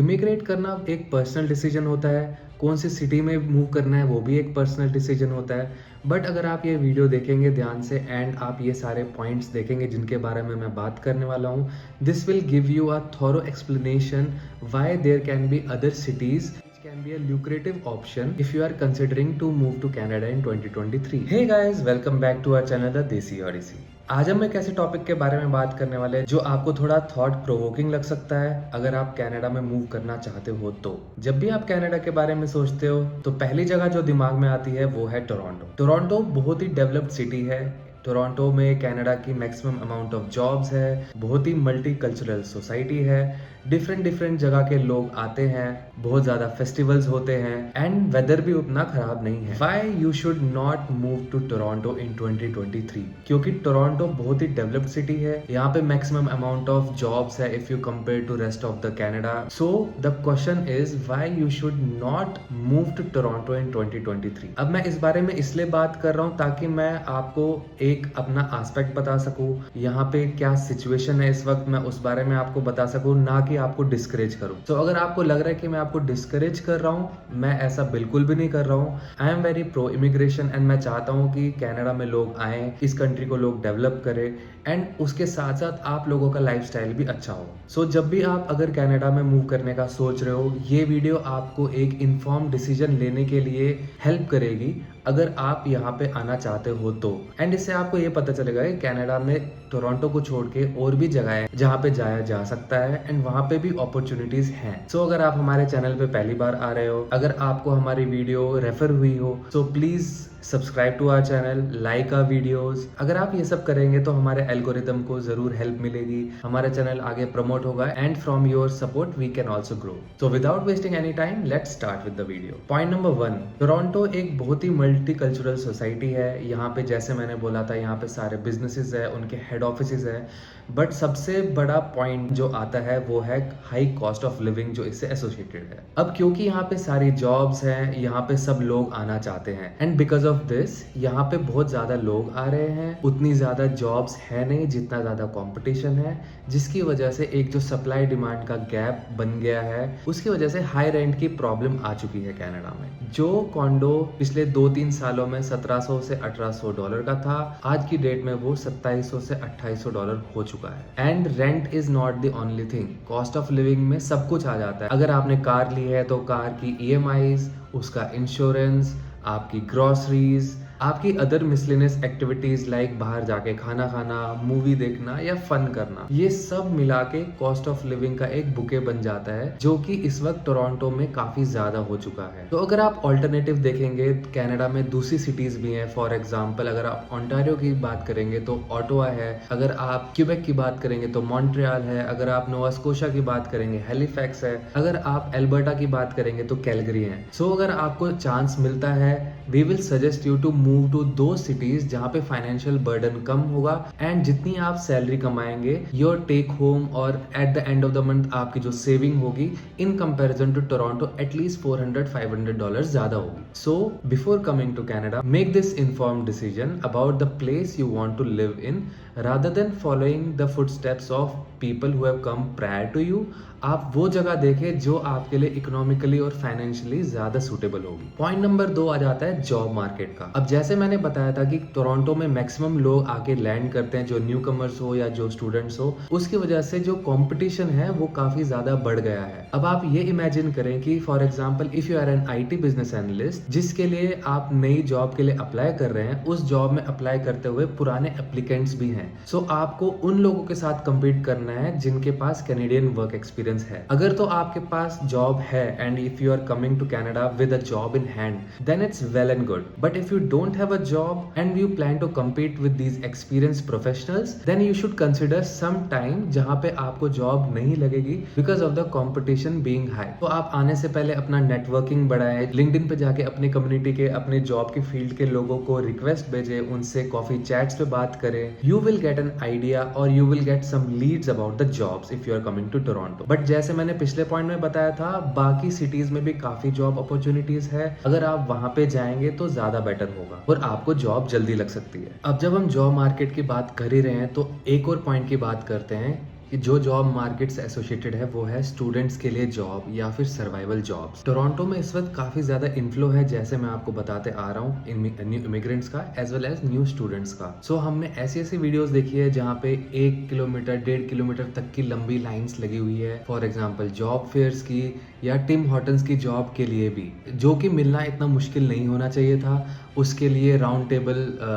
Immigrate करना एक personal decision होता है, कौन सी सिटी में मूव करना है वो भी एक पर्सनल डिसीजन होता है। बट अगर आप ये वीडियो देखेंगे ध्यान से एंड आप ये सारे पॉइंट्स देखेंगे जिनके बारे में मैं बात करने वाला हूँ, this will give you a thorough explanation why there can be other cities can be a lucrative option if you are considering to move to Canada in 2023. Hey guys, welcome back to our channel The Desi Odyssey. आज हम एक ऐसे topic के बारे में बात करने वाले हैं जो आपको थोड़ा थॉट प्रोवोकिंग लग सकता है अगर आप कनाडा में मूव करना चाहते हो। तो जब भी आप कनाडा के बारे में सोचते हो तो पहली जगह जो दिमाग में आती है वो है टोरंटो। टोरंटो बहुत ही डेवलप्ड सिटी है। टोरंटो में कनाडा की मैक्सिमम अमाउंट ऑफ जॉब्स है, बहुत ही मल्टी कल्चरल सोसाइटी है, डिफरेंट जगह के लोग आते हैं, बहुत ज्यादा फेस्टिवल्स होते हैं एंड वेदर भी उतना खराब नहीं है। Why you should not move to Toronto in 2023? क्योंकि टोरंटो बहुत ही डेवलप्ड सिटी है, यहाँ पे मैक्सिमम अमाउंट ऑफ जॉब्स है if you compare to rest of the Canada. So the question is why you should not move to Toronto in 2023। अब मैं इस बारे में इसलिए बात कर रहा हूँ ताकि मैं आपको एक अपना एस्पेक्ट बता सकूं, यहाँ पे क्या सिचुएशन है इस वक्त, मैं उस बारे में आपको बता सकूं, ना कि आपको डिस्करेज करूं। तो अगर आपको लग रहा है कि मैं आपको डिस्करेज कर रहा हूं, मैं ऐसा बिल्कुल भी नहीं कर रहा हूं। I am very pro immigration and मैं चाहता हूं कि कनाडा में लोग आए, इस कंट्री को लोग डेवलप करें एंड उसके साथ साथ आप लोगों का लाइफस्टाइल भी अच्छा हो। सो जब भी आप अगर कनाडा में मूव करने का सोच रहे हो, ये वीडियो आपको एक इन्फॉर्म डिसीजन लेने के लिए हेल्प करेगी अगर आप यहाँ पे आना चाहते हो तो। एंड इससे आपको ये पता चलेगा कि कनाडा में टोरंटो को छोड़ के और भी जगह है जहाँ पे जाया जा सकता है एंड वहाँ पे भी अपॉर्चुनिटीज हैं। सो अगर आप हमारे चैनल पे पहली बार आ रहे हो, अगर आपको हमारी वीडियो रेफर हुई हो, so please subscribe to our channel, like our videos. अगर आप ये सब करेंगे तो हमारे एल्गोरिदम को जरूर हेल्प मिलेगी, हमारा चैनल आगे प्रमोट होगा and from your support we can also grow. So without wasting any time let's start with the video. Point number 1, Toronto एक बहुत ही मल्टी कल्चरल सोसाइटी है। यहाँ पे जैसे मैंने बोला था, यहाँ पे सारे बिजनेसेस है, उनके हेड ऑफिसेज है, बट सबसे बड़ा पॉइंट जो आता है वो है हाई कॉस्ट ऑफ लिविंग जो इससे एसोसिएटेड है। अब क्योंकि यहाँ पे सारी जॉब्स हैं, यहाँ पे सब लोग आना चाहते हैं एंड बिकॉज ऑफ दिस यहाँ पे बहुत ज्यादा लोग आ रहे हैं, उतनी ज्यादा जॉब्स है नहीं जितना ज्यादा कंपटीशन है, जिसकी वजह से एक जो सप्लाई डिमांड का गैप बन गया है, उसकी वजह से हाई रेंट की प्रॉब्लम आ चुकी है कनाडा में। जो कॉन्डो पिछले 2-3 सालों में $1700 से $1800 का था, आज की डेट में वो $2700 से $2800 हो चुका है। And rent is not the only thing, cost of living में सब कुछ आ जाता है। अगर आपने कार ली है तो कार की EMIs, उसका इंश्योरेंस, आपकी ग्रोसरीज, आपकी अदर मिसलेनियस एक्टिविटीज लाइक बाहर जाके खाना खाना, मूवी देखना या फन करना, ये सब मिला के कॉस्ट ऑफ लिविंग का एक बुके बन जाता है जो कि इस वक्त टोरंटो में काफी ज्यादा हो चुका है। तो अगर आप ऑल्टरनेटिव देखेंगे, कनाडा में दूसरी सिटीज भी हैं। फॉर एग्जांपल अगर आप ओंटारियो की बात करेंगे तो ऑटोवा है, अगर आप क्यूबेक की बात करेंगे तो मॉन्ट्रियल है, अगर आप नोवा स्कोशा की बात करेंगे हैलिफैक्स है, अगर आप एल्बर्टा की बात करेंगे तो कैलगरी है। सो अगर आपको चांस मिलता है, we will suggest you to move to दो सिटीज जहाँ पे फाइनेंशियल बर्डन कम होगा एंड जितनी आप सैलरी कमाएंगे, योर टेक होम और at the end of the month आपकी जो सेविंग होगी in comparison to Toronto at least $400-500 ज्यादा होगी। So before coming to Canada, make this informed decision about the place you want to live in rather than following the footsteps of people who have come prior to you। आप वो जगह देखें जो आपके लिए economically और financially ज्यादा suitable होगी। पॉइंट नंबर 2 आ जाता है जॉब मार्केट का। अब जैसे मैंने बताया था कि टोरंटो में मैक्सिमम लोग आके लैंड करते हैं, जो न्यू कमर्स हो या जो स्टूडेंट्स हो, उसकी वजह से जो कंपटीशन है वो काफी ज्यादा बढ़ गया है। अब आप ये इमेजिन करें कि for example if you are an IT business analyst, जिसके लिए आप नई जॉब के लिए अप्लाई कर रहे हैं, उस जॉब में अप्लाई करते हुए पुराने एप्लीकेंट्स भी हैं। सो आपको उन लोगों के साथ कम्पीट करना है जिनके पास कैनेडियन वर्क एक्सपीरियंस है। अगर तो आपके पास जॉब है and if you are coming to Canada with a job in hand, then it's well and good. But if you don't have a job and you plan to compete with these experience professionals, then you should consider some time जहां पे आपको job नहीं लगेगी because of the competition being high. तो आप आने से पहले अपना नेटवर्किंग बढ़ाएं, लिंक्डइन पे जाके अपने कम्युनिटी के, अपने जॉब के फील्ड के लोगों को रिक्वेस्ट भेजें, उनसे कॉफी चैट्स पे बात करें। You will get an idea और you will get some leads about the jobs if you are coming to Toronto. But जैसे मैंने पिछले पॉइंट में बताया था, बाकी सिटीज में भी काफी जॉब अपॉर्चुनिटीज है। अगर आप वहां पे जाएंगे तो ज्यादा बेटर होगा और आपको जॉब जल्दी लग सकती है। अब जब हम जॉब मार्केट की बात कर ही रहे हैं तो एक और पॉइंट की बात करते हैं कि जो जॉब मार्केट से एसोसिएटेड है वो है स्टूडेंट्स के लिए जॉब या फिर सर्वाइवल जॉब्स। टोरंटो में इस वक्त काफ़ी ज़्यादा इन्फ्लो है, जैसे मैं आपको बताते आ रहा हूँ, न्यू इमिग्रेंट्स का as well as new students का। सो हमने ऐसी ऐसी वीडियोस देखी है जहाँ पे 1 किलोमीटर 1.5 किलोमीटर तक की लंबी लाइंस लगी हुई है, फॉर एग्जाम्पल जॉब फेयर्स की या टिम हॉर्टन्स की जॉब के लिए भी, जो कि मिलना इतना मुश्किल नहीं होना चाहिए था। उसके लिए राउंड टेबल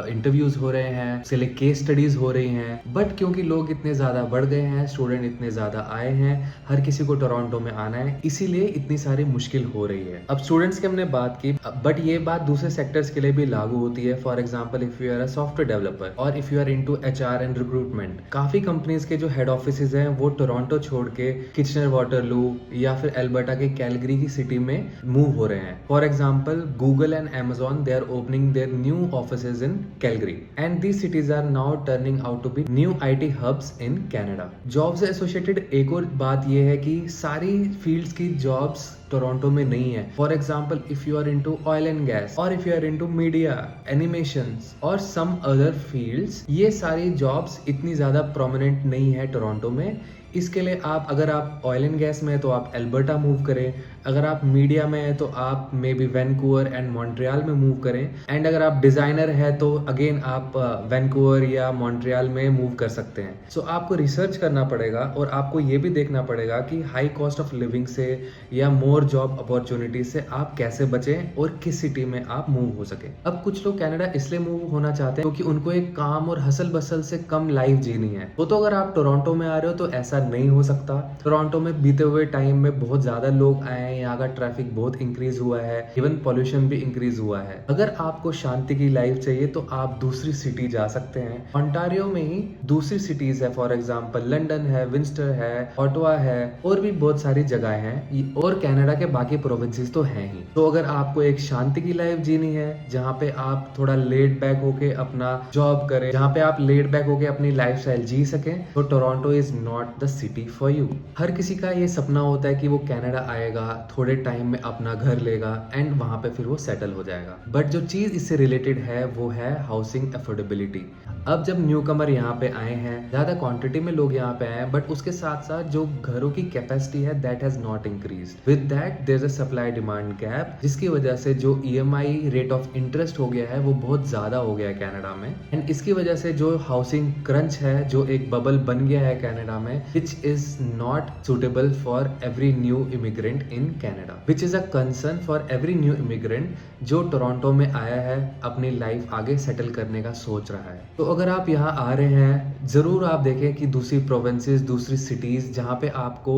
इंटरव्यूज हो रहे हैं, उसके लिए केस स्टडीज हो रही हैं, बट क्योंकि लोग इतने ज़्यादा बढ़ गए हैं, स्टूडेंट इतने ज़्यादा आए हैं, हर किसी को टोरंटो में आना है, इसीलिए इतनी सारी मुश्किल हो रही है। अब स्टूडेंट्स की हमने बात की, बट ये बात दूसरे सेक्टर्स के लिए भी लागू होती है। For example if you are a software developer और if you are into HR and recruitment, काफ़ी कंपनीज के जो हेड ऑफिस हैं वो टोरंटो छोड़ के किचनर वाटरलू या फिर एल्बर्टा के कैलगरी की सिटी में मूव हो रहे हैं। For example Google and Amazon, they are opening their new offices in Calgary, and these cities are now turning out to be new IT hubs in Canada. Job से associated एक और बात यह है कि सारी फील्ड्स की जॉब्स टोरंटो में नहीं है। For example if you are into oil and gas और if you are into media, animations और सम अदर फील्ड्स, ये सारी जॉब्स इतनी ज्यादा प्रोमिनेंट नहीं है टोरंटो में। इसके लिए आप, अगर आप ऑयल एंड गैस में है तो आप एल्बर्टा मूव करें, अगर आप मीडिया में है तो आप may be Vancouver and Montreal में मूव करें, एंड अगर आप डिजाइनर है तो अगेन आप वैंकूवर या मॉन्ट्रियल में मूव कर सकते हैं। सो आपको रिसर्च करना पड़ेगा और आपको ये भी देखना पड़ेगा कि हाई कॉस्ट ऑफ लिविंग से या मोर जॉब अपॉर्चुनिटी से आप कैसे बचें और किस सिटी में आप मूव हो सके। अब कुछ लोग कनाडा इसलिए मूव होना चाहते हैं क्योंकि उनको एक काम और हसल बसल से कम लाइफ जीनी है। तो अगर आप टोरंटो में आ रहे हो तो ऐसा नहीं हो सकता। टोरंटो में बीते हुए टाइम में बहुत ज्यादा लोग आए हैं, यहाँ का ट्रैफिक बहुत इंक्रीज हुआ है, इवन पॉल्यूशन भी इंक्रीज हुआ है। अगर आपको शांति की लाइफ चाहिए तो आप दूसरी सिटी जा सकते हैं। ओंटारियो में ही दूसरी सिटीज है, फॉर एग्जांपल लंदन है, विंस्टर है, ऑटवा है, और भी बहुत सारी जगह हैं, और कनाडा के बाकी प्रोविंसेस तो हैं ही। तो अगर आपको एक शांति की लाइफ जीनी है जहाँ पे आप थोड़ा लेड बैक होके अपना जॉब करें, जहाँ पे आप लेड बैक होके अपनी लाइफस्टाइल जी सकें, तो Toronto is not the city for you. हर किसी का ये सपना होता है कि वो कनाडा आएगा, थोड़े टाइम में अपना घर लेगा एंड वहां पे फिर वो सेटल हो जाएगा। बट जो चीज इससे रिलेटेड है वो है हाउसिंग अफोर्डेबिलिटी। अब जब न्यू कमर यहाँ पे आए हैं, ज्यादा क्वांटिटी में लोग यहाँ पे आए हैं, बट उसके साथ साथ जो घरों की कैपेसिटी है that has not increased. With that there is a supply demand gap, जिसकी वजह से जो ईएमआई रेट ऑफ इंटरेस्ट हो गया है वो बहुत ज्यादा हो गया है कनाडा में, एंड इसकी वजह से जो हाउसिंग क्रंच है, जो एक बबल बन गया है कनाडा में, which is not suitable for every new immigrant in Canada, which is a concern for every new immigrant जो टोरंटो में आया है, अपनी लाइफ आगे सेटल करने का सोच रहा है। तो अगर आप यहाँ आ रहे हैं, जरूर आप देखें कि दूसरी प्रोविंसेस, दूसरी सिटीज जहाँ पे आपको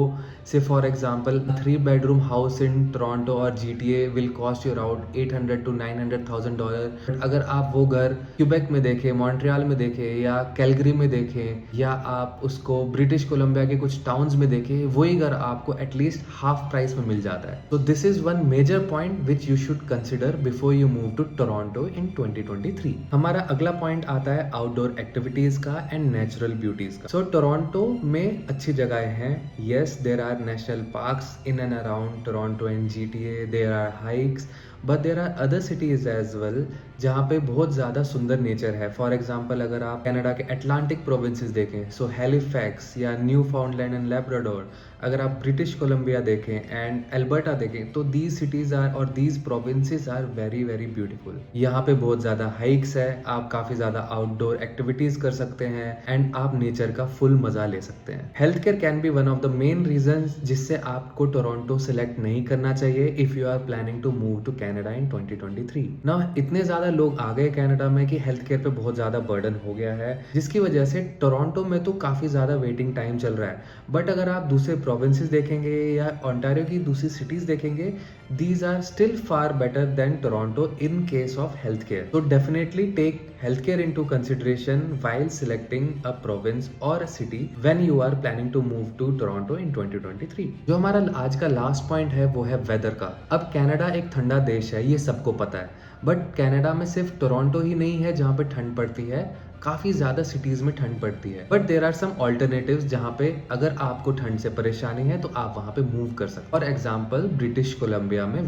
say for example 3 bedroom house in Toronto और GTA will cost you around $800 to $900,000। अगर आप वो घर क्यूबेक में देखें, मॉन्ट्रियल में देखें या कैलगरी में देखें, या आप उसको ब्रिटिश कोलंबिया के कुछ टाउन्स में देखें, वही घर आपको एटलीस्ट हाफ प्राइस में मिल जाता है। तो this is one major point which you should consider before you move to Toronto in 2023। हमारा अगला पॉइंट आता है आउटडोर एक्टिविटीज का एंड नेचुरल ब्यूटीज का। सो टोरंटो में अच्छी जगह हैं। Yes, there are national parks in and around Toronto and GTA, there are hikes, but there are other cities as well जहाँ पे बहुत ज़्यादा सुंदर नेचर है। फॉर एग्जाम्पल अगर आप कनाडा के अटलांटिक प्रोविंसेस देखें, सो हैलिफैक्स या न्यू फाउंडलैंड एंड लैब्राडोर, अगर आप ब्रिटिश कोलंबिया देखें एंड एल्बर्टा देखें, तो दीज सिटीज आर और these provinces are very very beautiful. यहाँ पे बहुत ज़्यादा हाइक्स है, आप काफ़ी ज़्यादा आउटडोर एक्टिविटीज़ कर सकते हैं एंड आप नेचर का फुल मज़ा ले सकते हैं। Health care can be one of the main reason जिससे आपको टोरंटो सेलेक्ट नहीं करना चाहिए if you are planning to move to Canada in 2023। ना इतने ज़्यादा लोग आ गए कनाडा में कि हेल्थ केयर पे बहुत ज़्यादा बर्डन हो गया है, जिसकी वजह से टोरंटो में तो काफ़ी ज़्यादा वेटिंग टाइम चल रहा है। बट अगर आप दूसरे प्रोविंसेस देखेंगे या ओंटारियो की दूसरी सिटीज देखेंगे, these are still far better than Toronto in case of healthcare. So definitely take healthcare into consideration while selecting a province or a city when you are planning to move to Toronto in 2023. जो हमारा आज का last point है वो है weather का। अब Canada एक ठंडा देश है, ये सबको पता है, बट कनाडा में सिर्फ टोरंटो ही नहीं है जहाँ पे ठंड पड़ती है, काफ़ी ज़्यादा सिटीज़ में ठंड पड़ती है। But there are some alternatives जहाँ पे अगर आपको ठंड से परेशानी है तो आप वहाँ पे मूव कर सकते हैं। फॉर एग्जाम्पल ब्रिटिश कोलंबिया में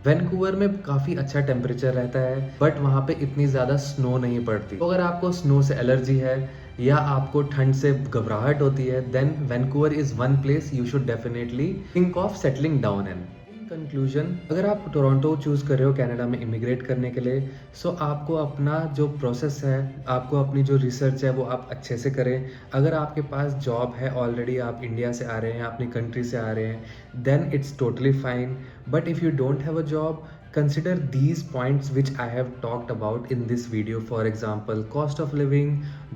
वैंकूवर में काफ़ी अच्छा टेम्परेचर रहता है, बट वहाँ पे इतनी ज़्यादा स्नो नहीं पड़ती। तो अगर आपको स्नो से एलर्जी है या आपको ठंड से घबराहट होती है, then Vancouver is one place you should definitely think of settling down in. Conclusion, अगर आप टोरंटो चूज़ कर रहे हो कनाडा में इमिग्रेट करने के लिए, सो आपको अपना जो प्रोसेस है, आपको अपनी जो रिसर्च है वो आप अच्छे से करें। अगर आपके पास जॉब है ऑलरेडी, आप इंडिया से आ रहे हैं, अपनी कंट्री से आ रहे हैं, then it's totally fine. But if you don't have a job, consider these points which I have talked about in this video. For example, cost of living,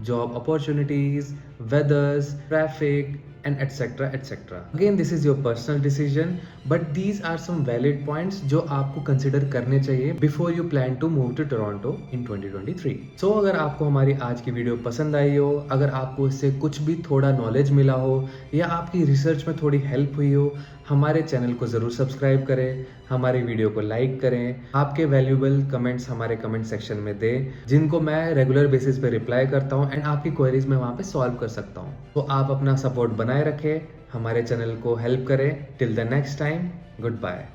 job opportunities, weathers, traffic, and etc etc. Again, this is your personal decision, but these are some valid points जो आपको consider करने चाहिए before you plan to move to Toronto in 2023. So अगर आपको हमारी आज की video पसंद आई हो, अगर आपको इससे कुछ भी थोड़ा नॉलेज मिला हो या आपकी रिसर्च में थोड़ी हेल्प हुई हो, हमारे चैनल को ज़रूर सब्सक्राइब करें, हमारी वीडियो को लाइक करें, आपके वैल्यूएबल कमेंट्स हमारे कमेंट सेक्शन में दें, जिनको मैं रेगुलर बेसिस पे रिप्लाई करता हूं एंड आपकी क्वेरीज मैं वहां पे सॉल्व कर सकता हूं। तो आप अपना सपोर्ट बनाए रखें, हमारे चैनल को हेल्प करें। Till the next time, good bye.